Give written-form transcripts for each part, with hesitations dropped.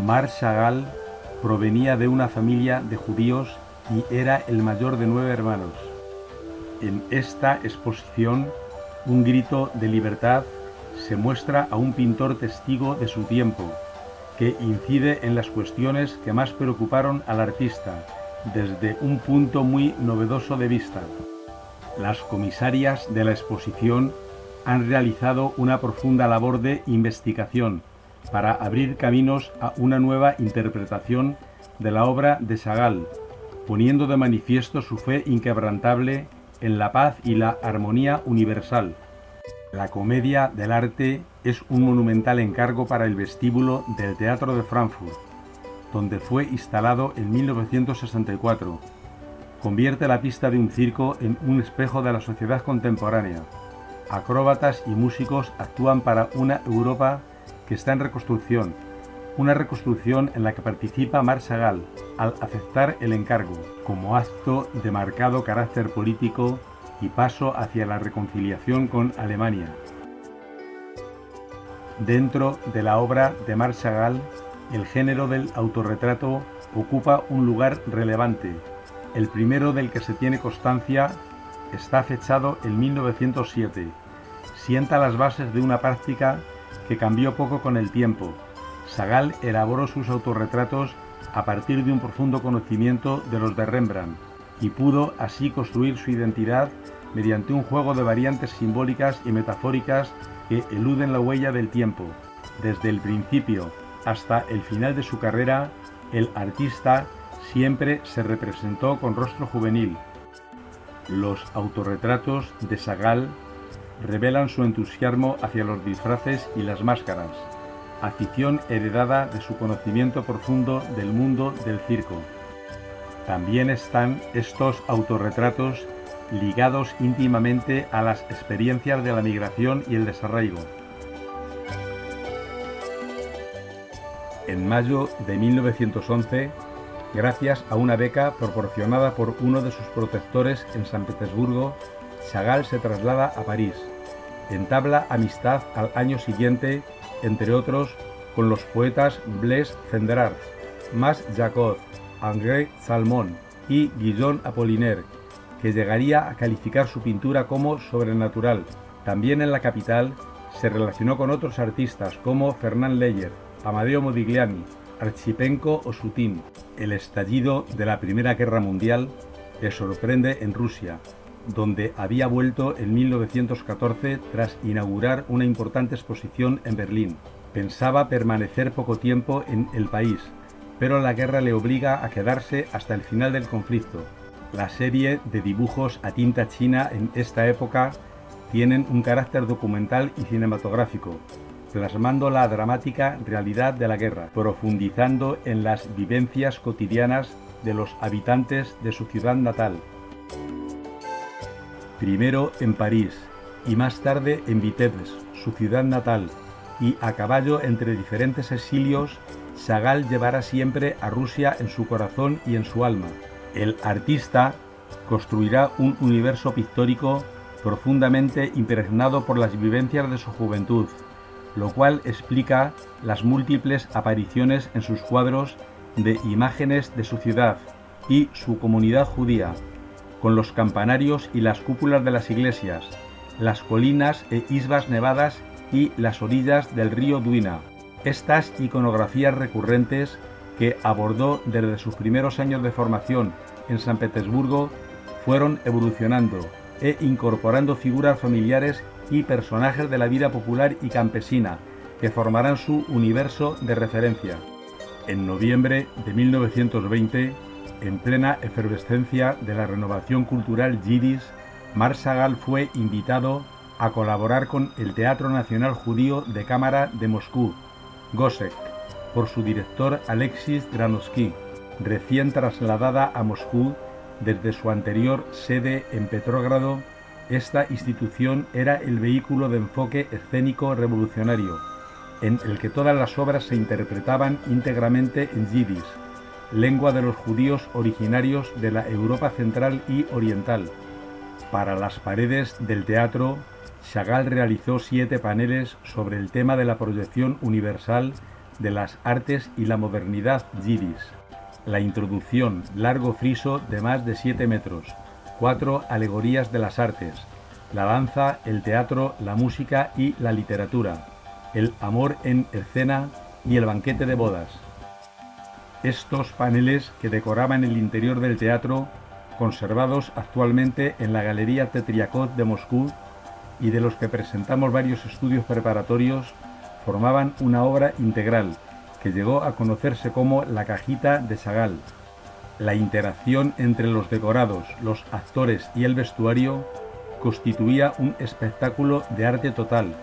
Marc Chagall provenía de una familia de judíos y era el mayor de 9 hermanos. En esta exposición, un grito de libertad, se muestra a un pintor testigo de su tiempo, que incide en las cuestiones que más preocuparon al artista, desde un punto muy novedoso de vista. Las comisarias de la exposición han realizado una profunda labor de investigación para abrir caminos a una nueva interpretación de la obra de Chagall, poniendo de manifiesto su fe inquebrantable en la paz y la armonía universal. La Comedia del Arte es un monumental encargo para el vestíbulo del Teatro de Frankfurt, donde fue instalado en 1964. Convierte la pista de un circo en un espejo de la sociedad contemporánea. Acróbatas y músicos actúan para una Europa que está en reconstrucción, una reconstrucción en la que participa Marc Chagall al aceptar el encargo, como acto de marcado carácter político y paso hacia la reconciliación con Alemania. Dentro de la obra de Marc Chagall, el género del autorretrato ocupa un lugar relevante. El primero del que se tiene constancia está fechado en 1907. Sienta las bases de una práctica que cambió poco con el tiempo. Chagall elaboró sus autorretratos a partir de un profundo conocimiento de los de Rembrandt y pudo así construir su identidad mediante un juego de variantes simbólicas y metafóricas que eluden la huella del tiempo. Desde el principio hasta el final de su carrera, el artista siempre se representó con rostro juvenil. Los autorretratos de Chagall revelan su entusiasmo hacia los disfraces y las máscaras, afición heredada de su conocimiento profundo del mundo del circo. También están estos autorretratos ligados íntimamente a las experiencias de la migración y el desarraigo. En mayo de 1911, gracias a una beca proporcionada por uno de sus protectores en San Petersburgo, Chagall se traslada a París. Entabla amistad al año siguiente, entre otros, con los poetas Blaise Cendrars, Mas Jacob, André Salmon y Guillaume Apollinaire, que llegaría a calificar su pintura como sobrenatural. También en la capital se relacionó con otros artistas como Fernand Leyer, Amadeo Modigliani, Archipenko o Sutin. El estallido de la Primera Guerra Mundial le sorprende en Rusia, donde había vuelto en 1914 tras inaugurar una importante exposición en Berlín. Pensaba permanecer poco tiempo en el país, pero la guerra le obliga a quedarse hasta el final del conflicto. La serie de dibujos a tinta china en esta época tienen un carácter documental y cinematográfico, plasmando la dramática realidad de la guerra, profundizando en las vivencias cotidianas de los habitantes de su ciudad natal. Primero en París y más tarde en Vitebsk, su ciudad natal, y a caballo entre diferentes exilios, Chagall llevará siempre a Rusia en su corazón y en su alma. El artista construirá un universo pictórico profundamente impregnado por las vivencias de su juventud, lo cual explica las múltiples apariciones en sus cuadros de imágenes de su ciudad y su comunidad judía, con los campanarios y las cúpulas de las iglesias, las colinas e islas nevadas y las orillas del río Dwina. Estas iconografías recurrentes que abordó desde sus primeros años de formación en San Petersburgo fueron evolucionando e incorporando figuras familiares y personajes de la vida popular y campesina que formarán su universo de referencia. En noviembre de 1920, en plena efervescencia de la renovación cultural yiddish, Marc Chagall fue invitado a colaborar con el Teatro Nacional Judío de Cámara de Moscú, Gossec, por su director Alexis Granovsky, recién trasladada a Moscú desde su anterior sede en Petrógrado. Esta institución era el vehículo de enfoque escénico revolucionario, en el que todas las obras se interpretaban íntegramente en yiddish, lengua de los judíos originarios de la Europa central y oriental. Para las paredes del teatro, Chagall realizó 7 paneles sobre el tema de la proyección universal de las artes y la modernidad yidis. La introducción, largo friso de más de 7 metros, 4 alegorías de las artes, la danza, el teatro, la música y la literatura, el amor en escena y el banquete de bodas. Estos paneles que decoraban el interior del teatro, conservados actualmente en la Galería Tetriakov de Moscú y de los que presentamos varios estudios preparatorios, formaban una obra integral que llegó a conocerse como la cajita de Chagall. La interacción entre los decorados, los actores y el vestuario constituía un espectáculo de arte total.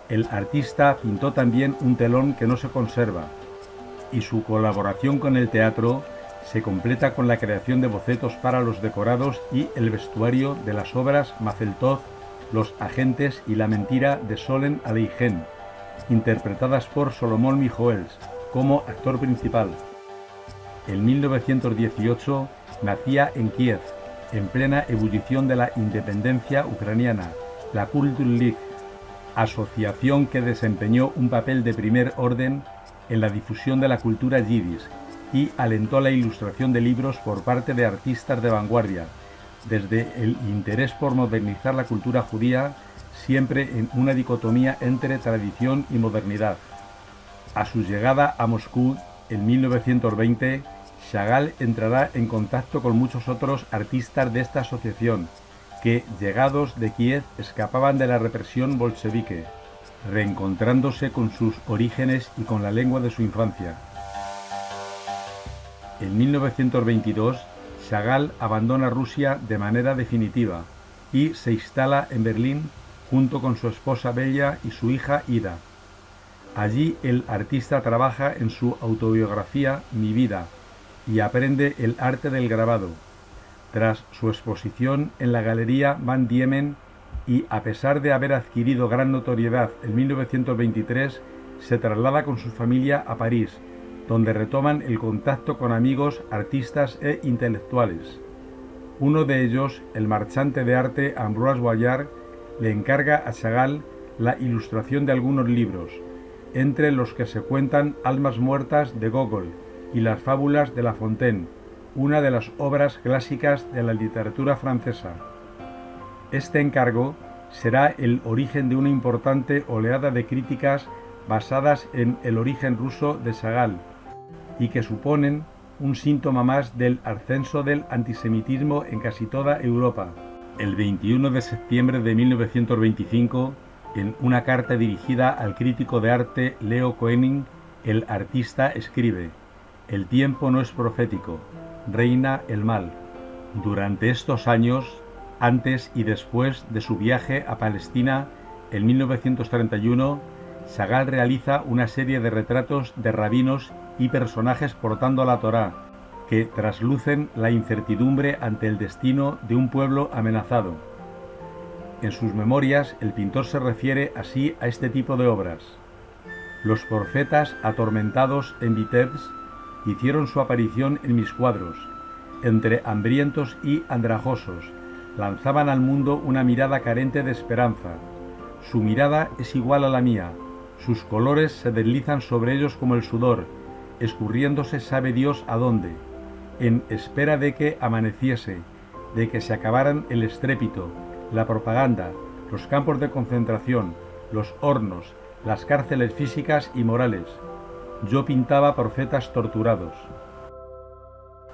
El artista pintó también un telón que no se conserva, y su colaboración con el teatro se completa con la creación de bocetos para los decorados y el vestuario de las obras Mazeltov, Los agentes y La mentira de Solem Aleichem, interpretadas por Solomón Mijoels como actor principal. En 1918 nacía en Kiev, en plena ebullición de la independencia ucraniana, la Kultur League, asociación que desempeñó un papel de primer orden en la difusión de la cultura yidis y alentó la ilustración de libros por parte de artistas de vanguardia, desde el interés por modernizar la cultura judía, siempre en una dicotomía entre tradición y modernidad. A su llegada a Moscú en 1920, Chagall entrará en contacto con muchos otros artistas de esta asociación, que, llegados de Kiev, escapaban de la represión bolchevique, reencontrándose con sus orígenes y con la lengua de su infancia. En 1922, Chagall abandona Rusia de manera definitiva y se instala en Berlín junto con su esposa Bella y su hija Ida. Allí el artista trabaja en su autobiografía Mi vida y aprende el arte del grabado. Tras su exposición en la Galería Van Diemen y a pesar de haber adquirido gran notoriedad en 1923, se traslada con su familia a París, donde retoman el contacto con amigos, artistas e intelectuales. Uno de ellos, el marchante de arte Ambroise Vollard, le encarga a Chagall la ilustración de algunos libros, entre los que se cuentan Almas muertas de Gogol y Las fábulas de La Fontaine, una de las obras clásicas de la literatura francesa. Este encargo será el origen de una importante oleada de críticas basadas en el origen ruso de Chagall y que suponen un síntoma más del ascenso del antisemitismo en casi toda Europa. El 21 de septiembre de 1925, en una carta dirigida al crítico de arte Leo Koenig, el artista escribe: «El tiempo no es profético, reina el mal». Durante estos años, antes y después de su viaje a Palestina en 1931, Chagall realiza una serie de retratos de rabinos y personajes portando la Torá, que traslucen la incertidumbre ante el destino de un pueblo amenazado. En sus memorias, el pintor se refiere así a este tipo de obras: «Los profetas atormentados en Vitebsk hicieron su aparición en mis cuadros, entre hambrientos y andrajosos, lanzaban al mundo una mirada carente de esperanza. Su mirada es igual a la mía, sus colores se deslizan sobre ellos como el sudor, escurriéndose sabe Dios a dónde, en espera de que amaneciese, de que se acabaran el estrépito, la propaganda, los campos de concentración, los hornos, las cárceles físicas y morales. Yo pintaba profetas torturados».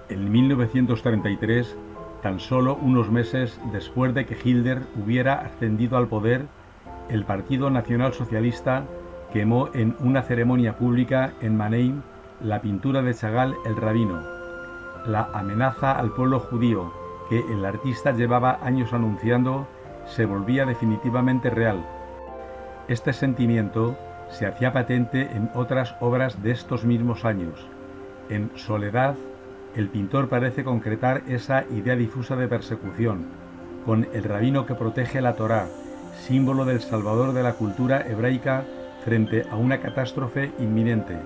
En 1933, tan solo unos meses después de que Hitler hubiera ascendido al poder, el Partido Nacional Socialista quemó en una ceremonia pública en Mannheim la pintura de Chagall El Rabino. La amenaza al pueblo judío que el artista llevaba años anunciando se volvía definitivamente real. Este sentimiento se hacía patente en otras obras de estos mismos años. En Soledad, el pintor parece concretar esa idea difusa de persecución, con el rabino que protege la Torá, símbolo del salvador de la cultura hebraica frente a una catástrofe inminente,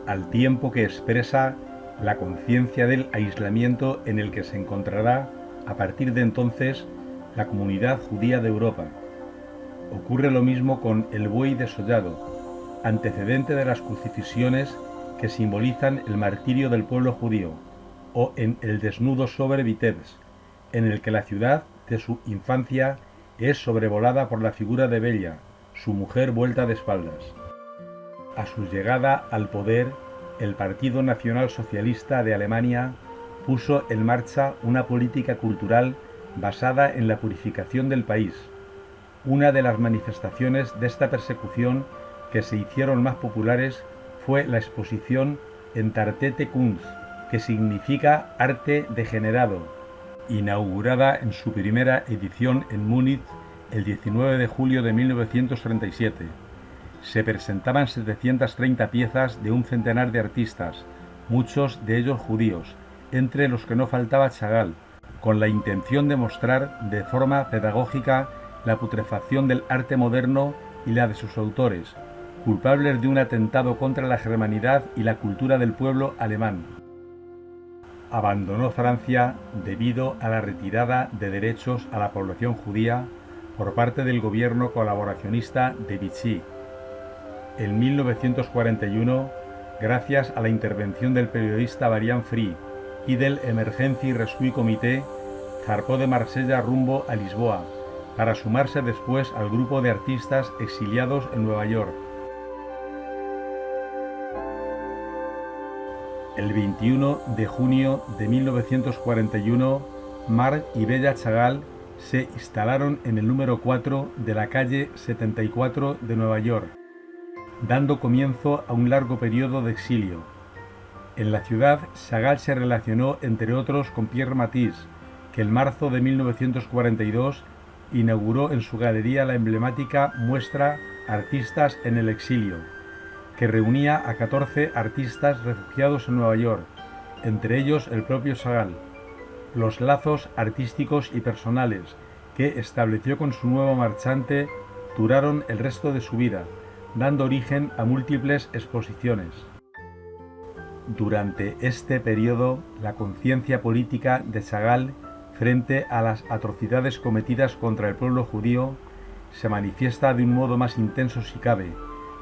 al tiempo que expresa la conciencia del aislamiento en el que se encontrará a partir de entonces la comunidad judía de Europa. Ocurre lo mismo con El buey desollado, antecedente de las crucifixiones que simbolizan el martirio del pueblo judío, o en El desnudo sobre Vitebsk, en el que la ciudad de su infancia es sobrevolada por la figura de Bella, su mujer vuelta de espaldas. A su llegada al poder, el Partido Nacional Socialista de Alemania puso en marcha una política cultural basada en la purificación del país. Una de las manifestaciones de esta persecución que se hicieron más populares fue la exposición Entartete Kunst, que significa arte degenerado, inaugurada en su primera edición en Múnich el 19 de julio de 1937. Se presentaban 730 piezas de un centenar de artistas, muchos de ellos judíos, entre los que no faltaba Chagall, con la intención de mostrar de forma pedagógica la putrefacción del arte moderno y la de sus autores, culpables de un atentado contra la germanidad y la cultura del pueblo alemán. Abandonó Francia debido a la retirada de derechos a la población judía por parte del gobierno colaboracionista de Vichy. En 1941, gracias a la intervención del periodista Varian Free y del Emergency Rescue Comité, zarpó de Marsella rumbo a Lisboa, para sumarse después al grupo de artistas exiliados en Nueva York. El 21 de junio de 1941, Marc y Bella Chagall se instalaron en el número 4 de la calle 74 de Nueva York, dando comienzo a un largo periodo de exilio. En la ciudad, Chagall se relacionó, entre otros, con Pierre Matisse, que en marzo de 1942 inauguró en su galería la emblemática muestra Artistas en el exilio, que reunía a 14 artistas refugiados en Nueva York, entre ellos el propio Chagall. Los lazos artísticos y personales que estableció con su nuevo marchante duraron el resto de su vida, dando origen a múltiples exposiciones. Durante este periodo, la conciencia política de Chagall frente a las atrocidades cometidas contra el pueblo judío se manifiesta de un modo más intenso si cabe,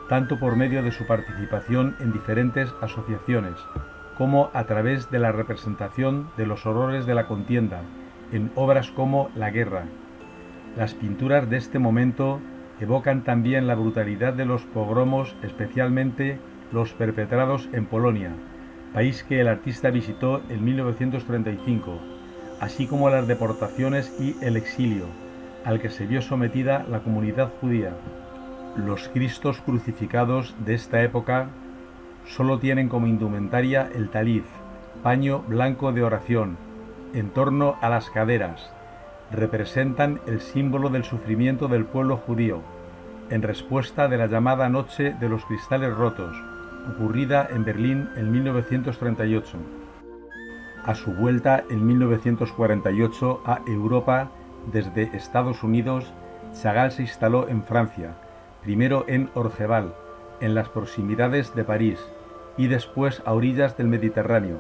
tanto por medio de su participación en diferentes asociaciones, como a través de la representación de los horrores de la contienda, en obras como La guerra. Las pinturas de este momento evocan también la brutalidad de los pogromos, especialmente los perpetrados en Polonia, país que el artista visitó en 1935, así como las deportaciones y el exilio, al que se vio sometida la comunidad judía. Los Cristos crucificados de esta época solo tienen como indumentaria el taliz, paño blanco de oración, en torno a las caderas. Representan el símbolo del sufrimiento del pueblo judío, en respuesta de la llamada Noche de los Cristales Rotos, ocurrida en Berlín en 1938. A su vuelta en 1948 a Europa desde Estados Unidos, Chagall se instaló en Francia, primero en Orgeval, en las proximidades de París, y después a orillas del Mediterráneo,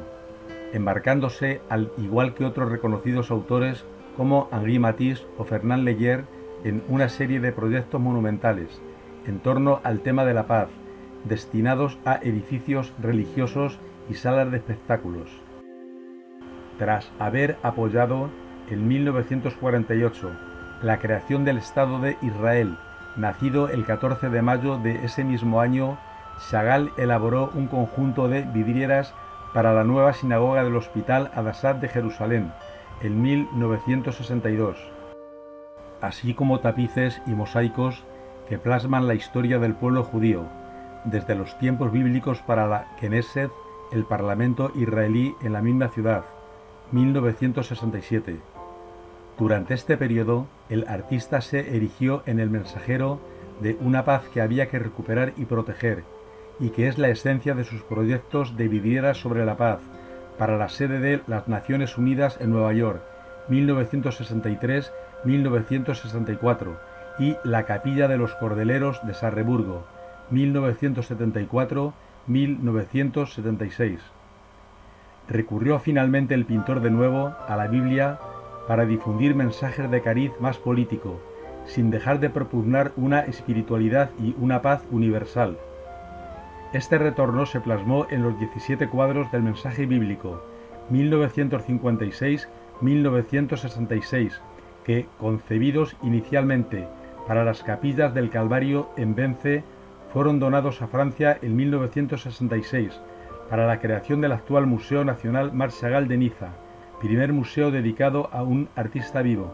embarcándose, al igual que otros reconocidos autores como Henri Matisse o Fernand Léger, en una serie de proyectos monumentales en torno al tema de la paz, destinados a edificios religiosos y salas de espectáculos. Tras haber apoyado en 1948 la creación del Estado de Israel, nacido el 14 de mayo de ese mismo año, Chagall elaboró un conjunto de vidrieras para la nueva sinagoga del Hospital Adassat de Jerusalén en 1962, así como tapices y mosaicos que plasman la historia del pueblo judío, desde los tiempos bíblicos para la Knesset, el Parlamento israelí en la misma ciudad, 1967. Durante este periodo, el artista se erigió en el mensajero de una paz que había que recuperar y proteger, y que es la esencia de sus proyectos de vidrieras sobre la paz, para la sede de las Naciones Unidas en Nueva York, 1963-1964, y la Capilla de los Cordeleros de Sarreburgo, 1974-1976. Recurrió finalmente el pintor de nuevo a la Biblia para difundir mensajes de cariz más político, sin dejar de propugnar una espiritualidad y una paz universal. Este retorno se plasmó en los 17 cuadros del mensaje bíblico 1956-1966, que, concebidos inicialmente para las capillas del Calvario en Vence, fueron donados a Francia en 1966 para la creación del actual Museo Nacional Marc Chagall de Niza, primer museo dedicado a un artista vivo.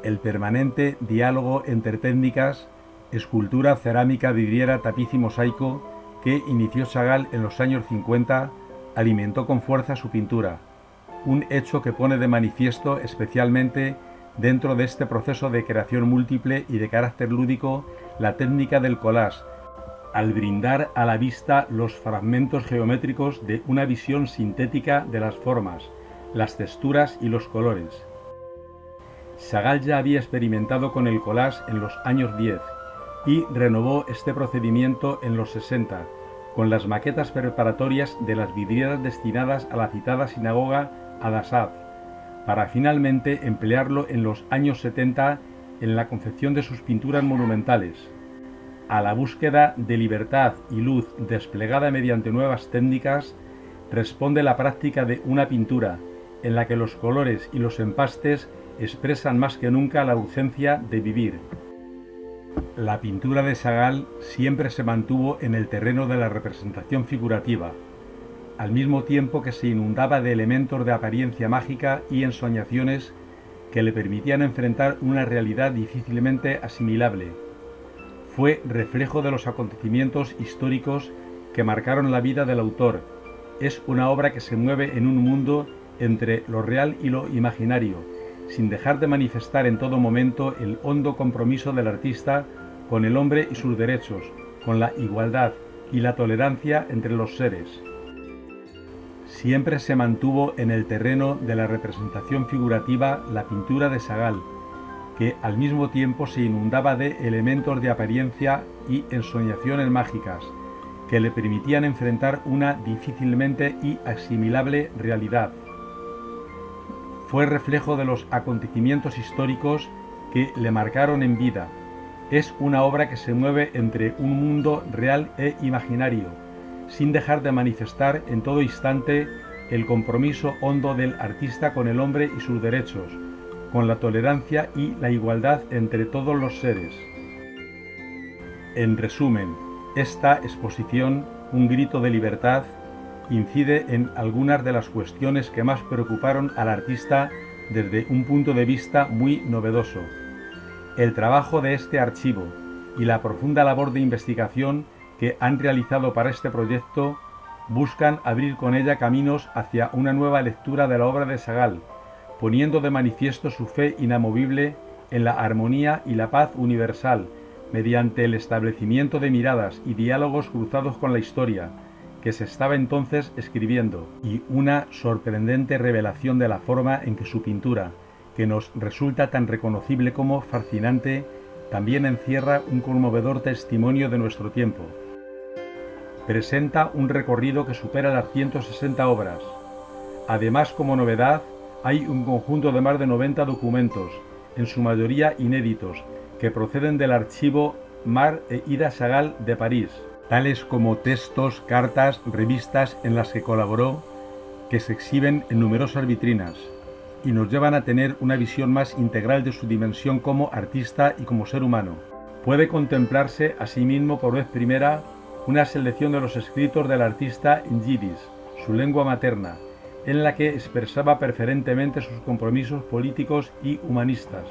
El permanente diálogo entre técnicas, escultura, cerámica, vidriera, tapiz y mosaico, que inició Chagall en los años 50, alimentó con fuerza su pintura, un hecho que pone de manifiesto especialmente dentro de este proceso de creación múltiple y de carácter lúdico la técnica del collage, al brindar a la vista los fragmentos geométricos de una visión sintética de las formas, las texturas y los colores. Chagall ya había experimentado con el collage en los años 10 y renovó este procedimiento en los 60, con las maquetas preparatorias de las vidrieras destinadas a la citada sinagoga Hadassah, para finalmente emplearlo en los años 70 en la concepción de sus pinturas monumentales. A la búsqueda de libertad y luz desplegada mediante nuevas técnicas, responde la práctica de una pintura en la que los colores y los empastes expresan más que nunca la urgencia de vivir. La pintura de Chagall siempre se mantuvo en el terreno de la representación figurativa, al mismo tiempo que se inundaba de elementos de apariencia mágica y ensoñaciones que le permitían enfrentar una realidad difícilmente asimilable. Fue reflejo de los acontecimientos históricos que marcaron la vida del autor. Es una obra que se mueve en un mundo entre lo real y lo imaginario, sin dejar de manifestar en todo momento el hondo compromiso del artista con el hombre y sus derechos, con la igualdad y la tolerancia entre los seres. Siempre se mantuvo en el terreno de la representación figurativa la pintura de Chagall, que al mismo tiempo se inundaba de elementos de apariencia y ensoñaciones mágicas, que le permitían enfrentar una difícilmente asimilable realidad. Fue reflejo de los acontecimientos históricos que le marcaron en vida. Es una obra que se mueve entre un mundo real e imaginario, sin dejar de manifestar en todo instante el compromiso hondo del artista con el hombre y sus derechos, con la tolerancia y la igualdad entre todos los seres. En resumen, esta exposición, un grito de libertad, incide en algunas de las cuestiones que más preocuparon al artista desde un punto de vista muy novedoso. El trabajo de este archivo y la profunda labor de investigación que han realizado para este proyecto buscan abrir con ella caminos hacia una nueva lectura de la obra de Chagall, poniendo de manifiesto su fe inamovible en la armonía y la paz universal, mediante el establecimiento de miradas y diálogos cruzados con la historia, que se estaba entonces escribiendo, y una sorprendente revelación de la forma en que su pintura, que nos resulta tan reconocible como fascinante, también encierra un conmovedor testimonio de nuestro tiempo. Presenta un recorrido que supera las 160 obras. Además, como novedad, hay un conjunto de más de 90 documentos, en su mayoría inéditos, que proceden del archivo Marc e Ida Chagall de París, tales como textos, cartas, revistas en las que colaboró, que se exhiben en numerosas vitrinas y nos llevan a tener una visión más integral de su dimensión como artista y como ser humano. Puede contemplarse asimismo por vez primera una selección de los escritos del artista en yiddish, su lengua materna, en la que expresaba preferentemente sus compromisos políticos y humanistas.